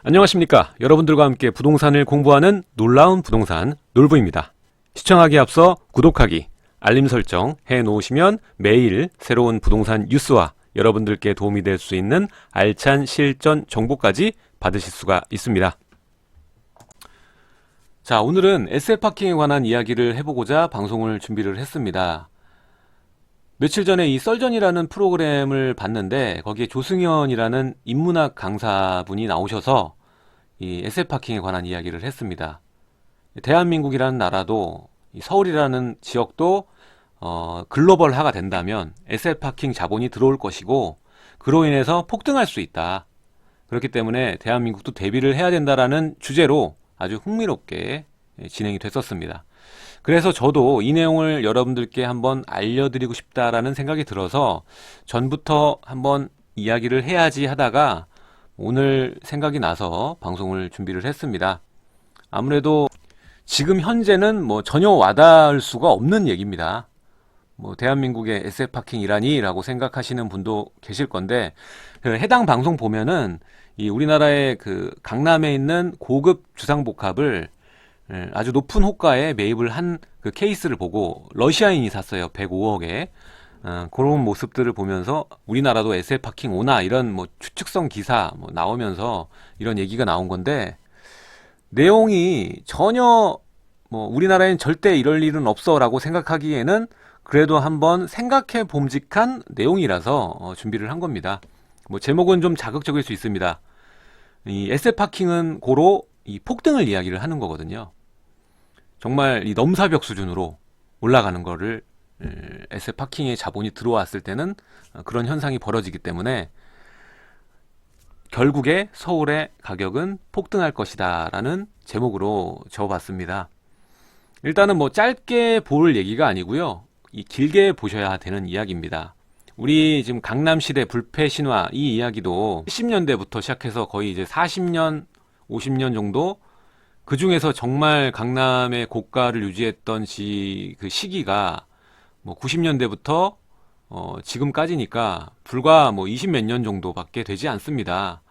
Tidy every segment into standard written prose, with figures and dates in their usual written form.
안녕하십니까. 여러분들과 함께 부동산을 공부하는 놀라운 부동산 놀부입니다. 시청하기에 앞서 구독하기, 알림 설정 해놓으시면 매일 새로운 부동산 뉴스와 여러분들께 도움이 될 수 있는 알찬 실전 정보까지 받으실 수가 있습니다. 자, 오늘은 에세이파킹에 관한 이야기를 해보고자 방송을 준비를 했습니다. 며칠 전에 이 썰전이라는 프로그램을 봤는데 거기에 조승연이라는 인문학 강사분이 나오셔서 이 에세이파킹에 관한 이야기를 했습니다. 대한민국이라는 나라도 이 서울이라는 지역도 글로벌화가 된다면 에세이파킹 자본이 들어올 것이고 그로 인해서 폭등할 수 있다. 그렇기 때문에 대한민국도 대비를 해야 된다라는 주제로 아주 흥미롭게 진행이 됐었습니다. 그래서 저도 이 내용을 여러분들께 한번 알려드리고 싶다라는 생각이 들어서 전부터 한번 이야기를 해야지 하다가 오늘 생각이 나서 방송을 준비를 했습니다. 아무래도 지금 현재는 뭐 전혀 와닿을 수가 없는 얘기입니다. 뭐 대한민국의 에세이파킹이라니 라고 생각하시는 분도 계실 건데 그 해당 방송 보면은 이 우리나라의 그 강남에 있는 고급 주상복합을 아주 높은 호가에 매입을 한 그 케이스를 보고 러시아인이 샀어요. 105억에. 그런 모습들을 보면서 우리나라도 에세이파킹 오나 이런 뭐 추측성 기사 뭐 나오면서 이런 얘기가 나온 건데 내용이 전혀 뭐 우리나라엔 절대 이럴 일은 없어 라고 생각하기에는 그래도 한번 생각해 봄직한 내용이라서 준비를 한 겁니다. 뭐 제목은 좀 자극적일 수 있습니다. 이 에세이파킹은 고로 이 폭등을 이야기를 하는 거거든요. 정말 이 넘사벽 수준으로 올라가는 거를 에세이파킹의 자본이 들어왔을 때는 그런 현상이 벌어지기 때문에 결국에 서울의 가격은 폭등할 것이다 라는 제목으로 적어봤습니다. 일단은 뭐 짧게 볼 얘기가 아니고요. 이 길게 보셔야 되는 이야기입니다. 우리 지금 강남시대 불패 신화 이 이야기도 70년대부터 시작해서 거의 이제 40년, 50년 정도 그 중에서 정말 강남의 고가를 유지했던 그 시기가 뭐 90년대부터 지금까지니까 불과 뭐 20 몇 년 정도밖에 되지 않습니다.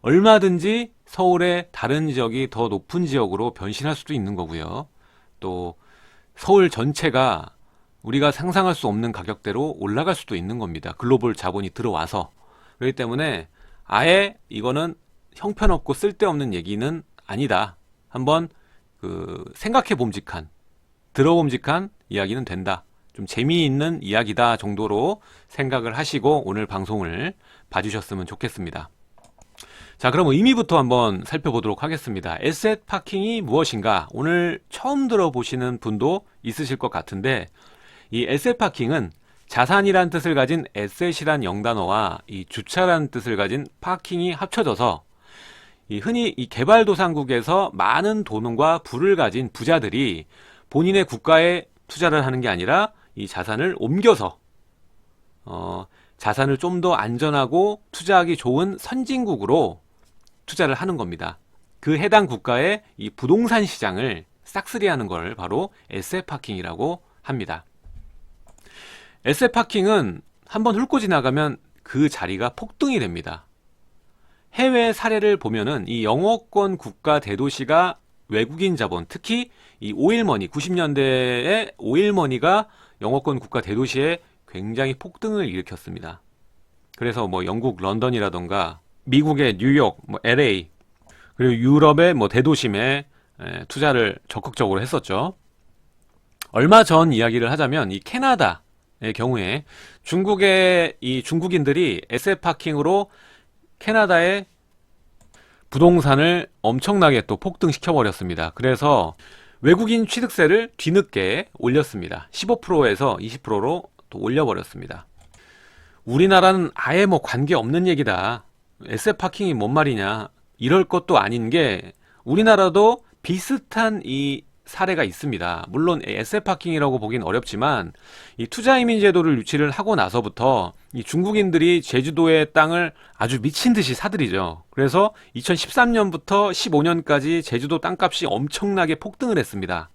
얼마든지 서울의 다른 지역이 더 높은 지역으로 변신할 수도 있는 거고요. 또 서울 전체가 우리가 상상할 수 없는 가격대로 올라갈 수도 있는 겁니다. 글로벌 자본이 들어와서. 그렇기 때문에 아예 이거는 형편없고 쓸데없는 얘기는 아니다. 한번 생각해 봄직한, 들어봄직한 이야기는 된다. 좀 재미있는 이야기다 정도로 생각을 하시고 오늘 방송을 봐주셨으면 좋겠습니다. 자, 그럼 의미부터 한번 살펴보도록 하겠습니다. 에세이파킹이 무엇인가? 오늘 처음 들어보시는 분도 있으실 것 같은데 이 에세이파킹은 자산이란 뜻을 가진 에셋이란 영단어와 이 주차라는 뜻을 가진 파킹이 합쳐져서 흔히 이 개발도상국에서 많은 돈과 부를 가진 부자들이 본인의 국가에 투자를 하는 게 아니라 이 자산을 옮겨서 자산을 좀 더 안전하고 투자하기 좋은 선진국으로 투자를 하는 겁니다. 그 해당 국가의 이 부동산 시장을 싹쓸이하는 걸 바로 에세이파킹이라고 합니다. 에세이파킹은 한번 훑고 지나가면 그 자리가 폭등이 됩니다. 해외 사례를 보면은 이 영어권 국가 대도시가 외국인 자본, 특히 이 오일머니, 90년대에 오일머니가 영어권 국가 대도시에 굉장히 폭등을 일으켰습니다. 그래서 뭐 영국 런던이라던가 미국의 뉴욕, 뭐 LA, 그리고 유럽의 뭐 대도심에 투자를 적극적으로 했었죠. 얼마 전 이야기를 하자면 이 캐나다의 경우에 중국의 이 중국인들이 에세이파킹으로 캐나다의 부동산을 엄청나게 또 폭등시켜 버렸습니다. 그래서 외국인 취득세를 뒤늦게 올렸습니다. 15%에서 20%로 또 올려버렸습니다. 우리나라는 아예 뭐 관계없는 얘기다. 에세이파킹이 뭔 말이냐. 이럴 것도 아닌 게 우리나라도 비슷한 이 사례가 있습니다. 물론 에세이파킹이라고 보긴 어렵지만 이 투자이민 제도를 유치를 하고 나서부터 이 중국인들이 제주도의 땅을 아주 미친 듯이 사들이죠. 그래서 2013년부터 15년까지 제주도 땅값이 엄청나게 폭등을 했습니다.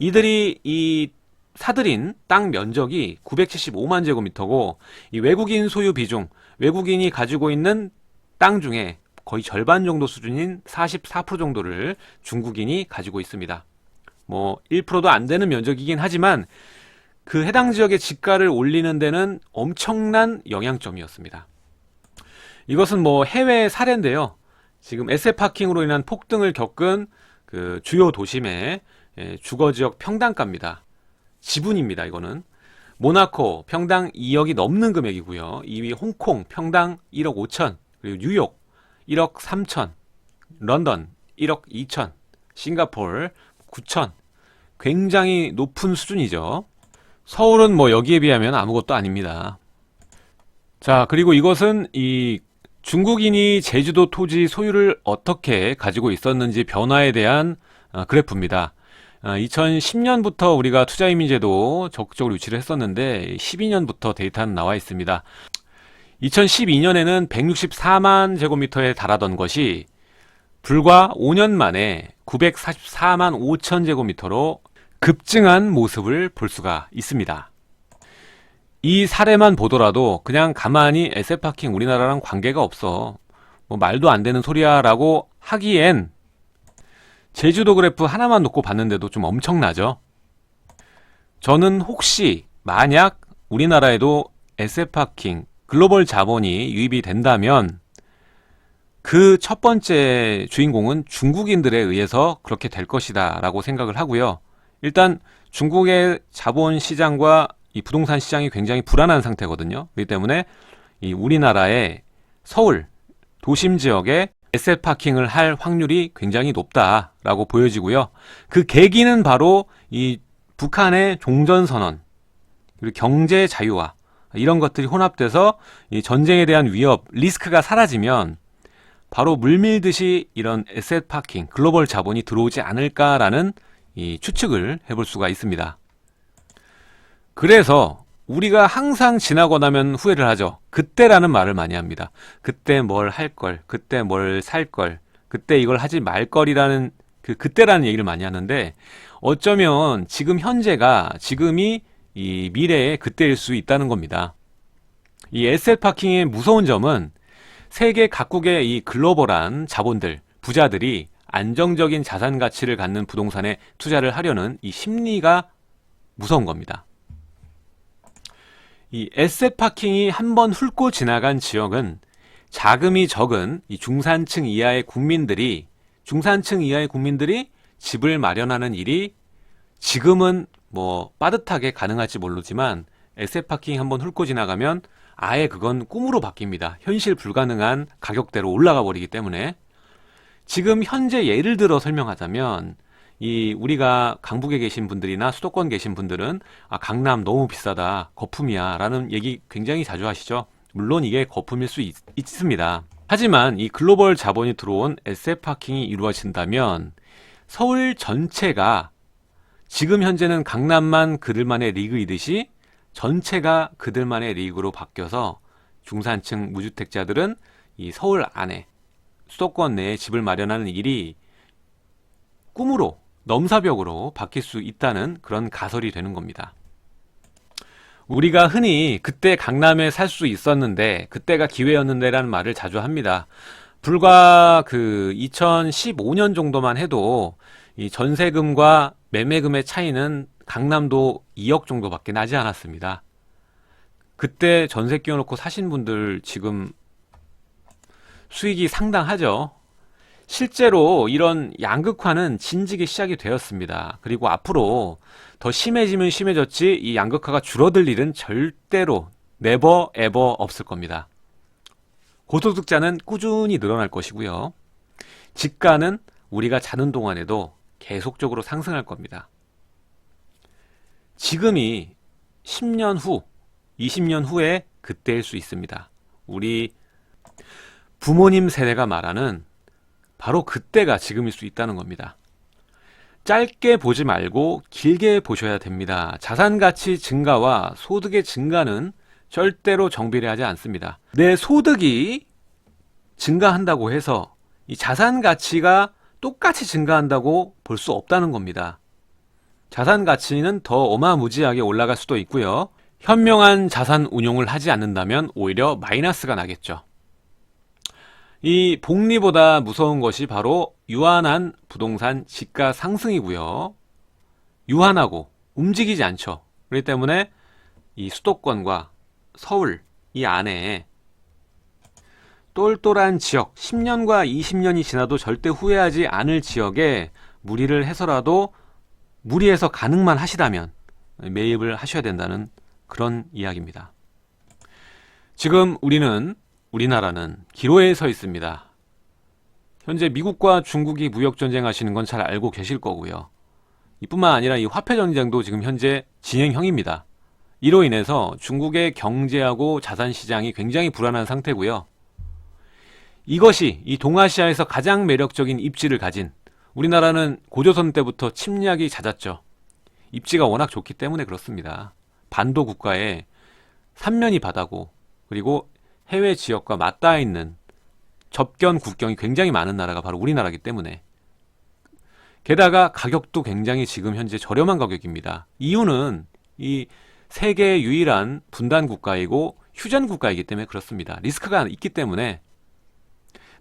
이들이 이 사들인 땅 면적이 975만 제곱미터고 이 외국인 소유 비중, 외국인이 가지고 있는 땅 중에 거의 절반 정도 수준인 44% 정도를 중국인이 가지고 있습니다. 뭐 1%도 안 되는 면적이긴 하지만 그 해당 지역의 집가를 올리는 데는 엄청난 영향점이었습니다. 이것은 뭐 해외 사례인데요. 지금 에세파킹으로 인한 폭등을 겪은 그 주요 도심의 주거지역 평당가입니다. 지분입니다. 이거는 모나코 평당 2억이 넘는 금액이고요. 2위 홍콩 평당 1억 5천, 그리고 뉴욕 1억 3천, 런던 1억 2천, 싱가포르 9천. 굉장히 높은 수준이죠. 서울은 뭐 여기에 비하면 아무것도 아닙니다. 자, 그리고 이것은 이 중국인이 제주도 토지 소유를 어떻게 가지고 있었는지 변화에 대한 그래프입니다. 2010년부터 우리가 투자이민제도 적극적으로 유치를 했었는데 12년부터 데이터는 나와 있습니다. 2012년에는 164만 제곱미터에 달하던 것이 불과 5년 만에 944만 5천 제곱미터로 급증한 모습을 볼 수가 있습니다. 이 사례만 보더라도 그냥 가만히 에세파킹 우리나라랑 관계가 없어, 뭐 말도 안 되는 소리야 라고 하기엔 제주도 그래프 하나만 놓고 봤는데도 좀 엄청나죠. 저는 혹시 만약 우리나라에도 에세파킹 글로벌 자본이 유입이 된다면 그 첫 번째 주인공은 중국인들에 의해서 그렇게 될 것이다 라고 생각을 하고요. 일단 중국의 자본 시장과 이 부동산 시장이 굉장히 불안한 상태거든요. 그렇기 때문에 이 우리나라의 서울 도심 지역에 에셋 파킹을 할 확률이 굉장히 높다라고 보여지고요. 그 계기는 바로 이 북한의 종전선언, 그리고 경제 자유화, 이런 것들이 혼합돼서 이 전쟁에 대한 위협, 리스크가 사라지면 바로 물밀듯이 이런 에셋 파킹, 글로벌 자본이 들어오지 않을까라는 이 추측을 해볼 수가 있습니다. 그래서 우리가 항상 지나고 나면 후회를 하죠. 그때라는 말을 많이 합니다. 그때 뭘 할 걸, 그때 뭘 살 걸, 그때 이걸 하지 말 걸이라는 그때라는 얘기를 많이 하는데, 어쩌면 지금 현재가, 지금이 이 미래의 그때일 수 있다는 겁니다. 이 에셋 파킹의 무서운 점은 세계 각국의 이 글로벌한 자본들, 부자들이 안정적인 자산 가치를 갖는 부동산에 투자를 하려는 이 심리가 무서운 겁니다. 이 에셋 파킹이 한번 훑고 지나간 지역은 자금이 적은 이 중산층 이하의 국민들이 집을 마련하는 일이 지금은 뭐 빠듯하게 가능할지 모르지만 에셋 파킹이 한번 훑고 지나가면 아예 그건 꿈으로 바뀝니다. 현실 불가능한 가격대로 올라가 버리기 때문에. 지금 현재 예를 들어 설명하자면 이 우리가 강북에 계신 분들이나 수도권 계신 분들은 강남 너무 비싸다, 거품이야 라는 얘기 굉장히 자주 하시죠. 물론 이게 거품일 수 있습니다. 하지만 이 글로벌 자본이 들어온 에셋 파킹이 이루어진다면 서울 전체가, 지금 현재는 강남만 그들만의 리그이듯이 전체가 그들만의 리그로 바뀌어서 중산층 무주택자들은 이 서울 안에, 수도권 내에 집을 마련하는 일이 꿈으로, 넘사벽으로 바뀔 수 있다는 그런 가설이 되는 겁니다. 우리가 흔히 그때 강남에 살 수 있었는데, 그때가 기회였는데 라는 말을 자주 합니다. 불과 그 2015년 정도만 해도 이 전세금과 매매금의 차이는 강남도 2억 정도밖에 나지 않았습니다. 그때 전세 끼워놓고 사신 분들 지금 수익이 상당하죠. 실제로 이런 양극화는 진지게 시작이 되었습니다. 그리고 앞으로 더 심해지면 심해졌지 이 양극화가 줄어들 일은 절대로 never ever 없을 겁니다. 고소득자는 꾸준히 늘어날 것이고요. 집가는 우리가 자는 동안에도 계속적으로 상승할 겁니다. 지금이 10년 후, 20년 후에 그때일 수 있습니다. 우리 부모님 세대가 말하는 바로 그때가 지금일 수 있다는 겁니다. 짧게 보지 말고 길게 보셔야 됩니다. 자산 가치 증가와 소득의 증가는 절대로 정비례하지 않습니다. 내 소득이 증가한다고 해서 이 자산 가치가 똑같이 증가한다고 볼 수 없다는 겁니다. 자산 가치는 더 어마무지하게 올라갈 수도 있고요. 현명한 자산 운용을 하지 않는다면 오히려 마이너스가 나겠죠. 이 복리보다 무서운 것이 바로 유한한 부동산 지가 상승이고요. 유한하고 움직이지 않죠. 그렇기 때문에 이 수도권과 서울 이 안에 똘똘한 지역, 10년과 20년이 지나도 절대 후회하지 않을 지역에 무리를 해서라도 무리해서 가능만 하시다면 매입을 하셔야 된다는 그런 이야기입니다. 지금 우리나라는 기로에 서 있습니다. 현재 미국과 중국이 무역전쟁 하시는 건 잘 알고 계실 거고요. 이뿐만 아니라 이 화폐전쟁도 지금 현재 진행형입니다. 이로 인해서 중국의 경제하고 자산시장이 굉장히 불안한 상태고요. 이것이 이 동아시아에서 가장 매력적인 입지를 가진, 우리나라는 고조선 때부터 침략이 잦았죠. 입지가 워낙 좋기 때문에 그렇습니다. 반도 국가에 삼면이 바다고, 그리고 해외 지역과 맞닿아 있는 접견 국경이 굉장히 많은 나라가 바로 우리나라이기 때문에, 게다가 가격도 굉장히 지금 현재 저렴한 가격입니다. 이유는 이 세계 유일한 분단 국가이고 휴전 국가이기 때문에 그렇습니다. 리스크가 있기 때문에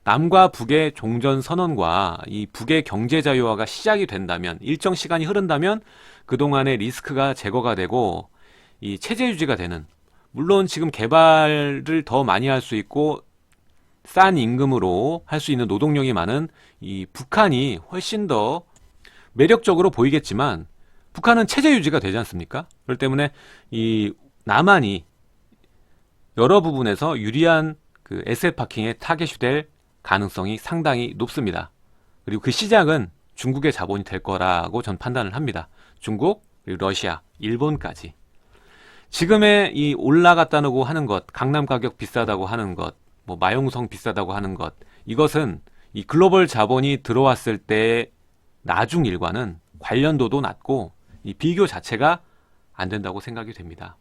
남과 북의 종전 선언과 이 북의 경제 자유화가 시작이 된다면, 일정 시간이 흐른다면 그동안의 리스크가 제거가 되고 이 체제 유지가 되는, 물론 지금 개발을 더 많이 할 수 있고 싼 임금으로 할 수 있는 노동력이 많은 이 북한이 훨씬 더 매력적으로 보이겠지만, 북한은 체제 유지가 되지 않습니까? 그렇기 때문에 이 남한이 여러 부분에서 유리한 그 에셋 파킹에 타겟이 될 가능성이 상당히 높습니다. 그리고 그 시작은 중국의 자본이 될 거라고 전 판단을 합니다. 중국, 그리고 러시아, 일본까지. 지금의 이 올라갔다고 하는 것, 강남 가격 비싸다고 하는 것, 뭐 마용성 비싸다고 하는 것, 이것은 이 글로벌 자본이 들어왔을 때의 나중 일과는 관련도도 낮고 이 비교 자체가 안 된다고 생각이 됩니다.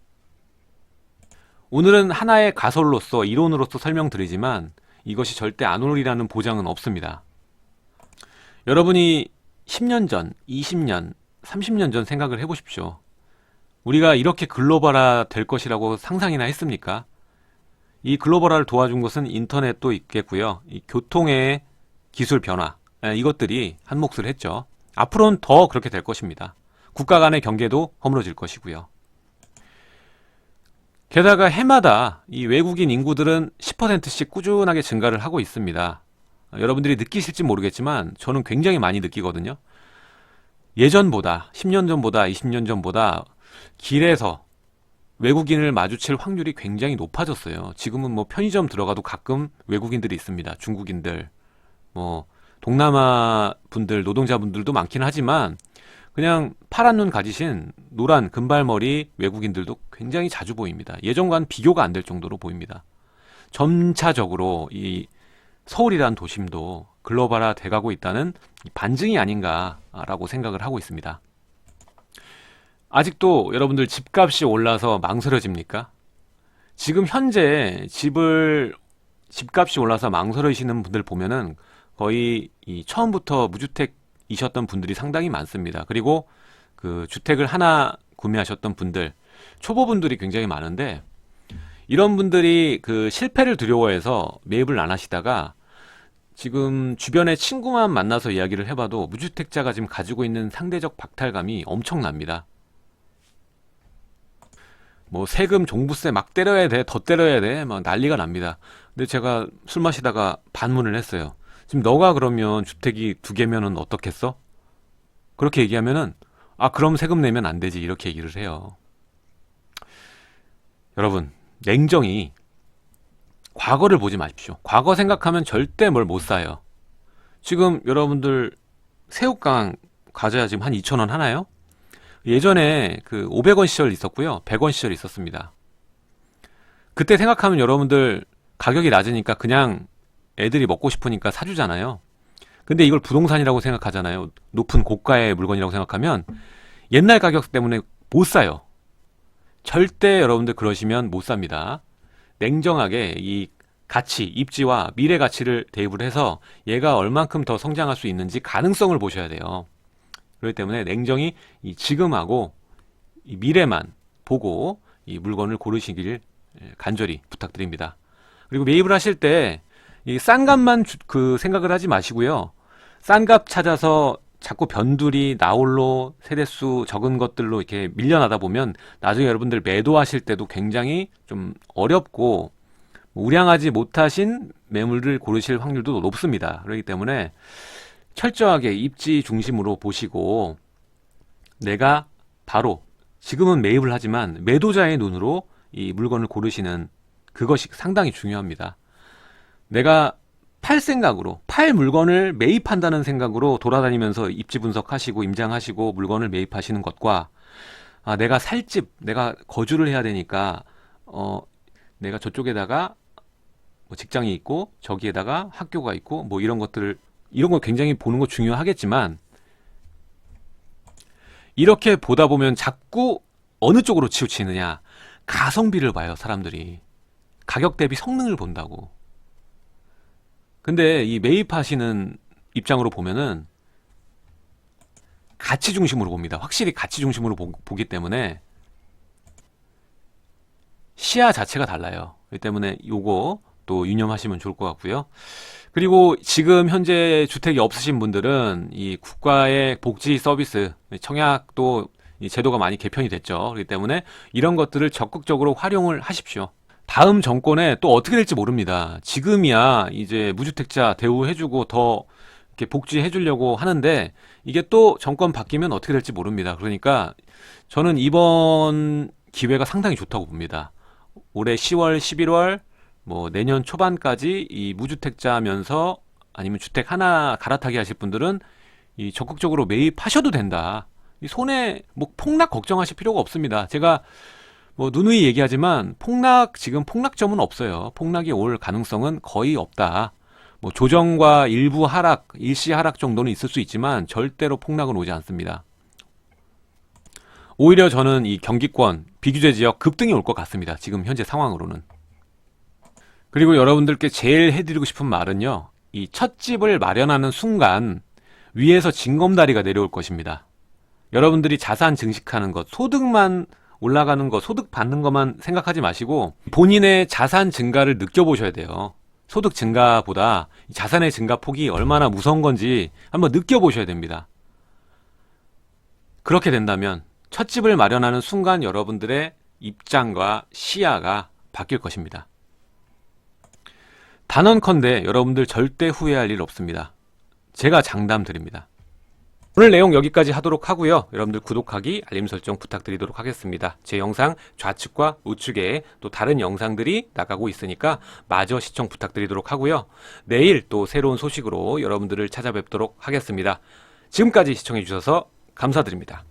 오늘은 하나의 가설로서, 이론으로서 설명드리지만 이것이 절대 안 오르리라는 보장은 없습니다. 여러분이 10년 전, 20년, 30년 전 생각을 해보십시오. 우리가 이렇게 글로벌화 될 것이라고 상상이나 했습니까? 이 글로벌화를 도와준 것은 인터넷도 있겠고요. 이 교통의 기술 변화, 이것들이 한 몫을 했죠. 앞으로는 더 그렇게 될 것입니다. 국가 간의 경계도 허물어질 것이고요. 게다가 해마다 이 외국인 인구들은 10%씩 꾸준하게 증가를 하고 있습니다. 여러분들이 느끼실지 모르겠지만 저는 굉장히 많이 느끼거든요. 예전보다, 10년 전보다, 20년 전보다 길에서 외국인을 마주칠 확률이 굉장히 높아졌어요. 지금은 뭐 편의점 들어가도 가끔 외국인들이 있습니다. 중국인들, 뭐 동남아 분들, 노동자분들도 많긴 하지만 그냥 파란 눈 가지신 노란 금발머리 외국인들도 굉장히 자주 보입니다. 예전과는 비교가 안 될 정도로 보입니다. 점차적으로 이 서울이라는 도심도 글로벌화 돼가고 있다는 반증이 아닌가라고 생각을 하고 있습니다. 아직도 여러분들 집값이 올라서 망설여집니까? 지금 현재 집값이 올라서 망설여지시는 분들 보면은 거의 이 처음부터 무주택이셨던 분들이 상당히 많습니다. 그리고 그 주택을 하나 구매하셨던 분들, 초보분들이 굉장히 많은데, 이런 분들이 그 실패를 두려워해서 매입을 안 하시다가 지금 주변에 친구만 만나서 이야기를 해봐도 무주택자가 지금 가지고 있는 상대적 박탈감이 엄청납니다. 뭐 세금 종부세 막 때려야 돼, 더 때려야 돼, 막 난리가 납니다. 근데 제가 술 마시다가 반문을 했어요. 지금 너가 그러면 주택이 2개면은 어떻겠어? 그렇게 얘기하면은 아 그럼 세금 내면 안 되지, 이렇게 얘기를 해요. 여러분, 냉정히 과거를 보지 마십시오. 과거 생각하면 절대 뭘 못 사요. 지금 여러분들 새우깡 과자 지금 한 2,000원 하나요? 예전에 그 500원 시절 있었고요. 100원 시절 있었습니다. 그때 생각하면 여러분들 가격이 낮으니까 그냥 애들이 먹고 싶으니까 사주잖아요. 근데 이걸 부동산이라고 생각하잖아요. 높은 고가의 물건이라고 생각하면 옛날 가격 때문에 못 사요. 절대 여러분들 그러시면 못 삽니다. 냉정하게 이 가치, 입지와 미래 가치를 대입을 해서 얘가 얼만큼 더 성장할 수 있는지 가능성을 보셔야 돼요. 그렇기 때문에 냉정히 이 지금하고 이 미래만 보고 이 물건을 고르시길 간절히 부탁드립니다. 그리고 매입을 하실 때 이 싼 값만 그 생각을 하지 마시고요. 싼 값 찾아서 자꾸 변두리, 나홀로, 세대수 적은 것들로 이렇게 밀려나다 보면 나중에 여러분들 매도하실 때도 굉장히 좀 어렵고 우량하지 못하신 매물을 고르실 확률도 높습니다. 그렇기 때문에 철저하게 입지 중심으로 보시고 내가 바로 지금은 매입을 하지만 매도자의 눈으로 이 물건을 고르시는 그것이 상당히 중요합니다. 내가 팔 생각으로, 팔 물건을 매입한다는 생각으로 돌아다니면서 입지 분석하시고 임장하시고 물건을 매입하시는 것과 내가 살 집, 내가 거주를 해야 되니까 내가 저쪽에다가 뭐 직장이 있고 저기에다가 학교가 있고 뭐 이런 것들을 이런 거 굉장히 보는 거 중요하겠지만 이렇게 보다 보면 자꾸 어느 쪽으로 치우치느냐, 가성비를 봐요. 사람들이 가격 대비 성능을 본다고. 근데 이 매입하시는 입장으로 보면은 가치 중심으로 봅니다. 확실히 가치 중심으로 보기 때문에 시야 자체가 달라요. 그렇기 때문에 요거 또 유념하시면 좋을 것 같고요. 그리고 지금 현재 주택이 없으신 분들은 이 국가의 복지 서비스, 청약도 이 제도가 많이 개편이 됐죠. 그렇기 때문에 이런 것들을 적극적으로 활용을 하십시오. 다음 정권에 또 어떻게 될지 모릅니다. 지금이야 이제 무주택자 대우해주고 더 이렇게 복지해주려고 하는데 이게 또 정권 바뀌면 어떻게 될지 모릅니다. 그러니까 저는 이번 기회가 상당히 좋다고 봅니다. 올해 10월, 11월, 뭐 내년 초반까지 이 무주택자면서 아니면 주택 하나 갈아타기 하실 분들은 이 적극적으로 매입하셔도 된다. 이 손해 뭐 폭락 걱정하실 필요가 없습니다. 제가 뭐 누누이 얘기하지만 지금 폭락점은 없어요. 폭락이 올 가능성은 거의 없다. 뭐 조정과 일부 하락, 일시 하락 정도는 있을 수 있지만 절대로 폭락은 오지 않습니다. 오히려 저는 이 경기권, 비규제 지역 급등이 올 것 같습니다. 지금 현재 상황으로는. 그리고 여러분들께 제일 해드리고 싶은 말은요. 이 첫 집을 마련하는 순간 위에서 징검다리가 내려올 것입니다. 여러분들이 자산 증식하는 것, 소득만 올라가는 거, 소득 받는 것만 생각하지 마시고 본인의 자산 증가를 느껴보셔야 돼요. 소득 증가보다 자산의 증가폭이 얼마나 무서운 건지 한번 느껴보셔야 됩니다. 그렇게 된다면 첫 집을 마련하는 순간 여러분들의 입장과 시야가 바뀔 것입니다. 단언컨대 여러분들 절대 후회할 일 없습니다. 제가 장담 드립니다. 오늘 내용 여기까지 하도록 하고요. 여러분들 구독하기, 알림 설정 부탁드리도록 하겠습니다. 제 영상 좌측과 우측에 또 다른 영상들이 나가고 있으니까 마저 시청 부탁드리도록 하고요. 내일 또 새로운 소식으로 여러분들을 찾아뵙도록 하겠습니다. 지금까지 시청해 주셔서 감사드립니다.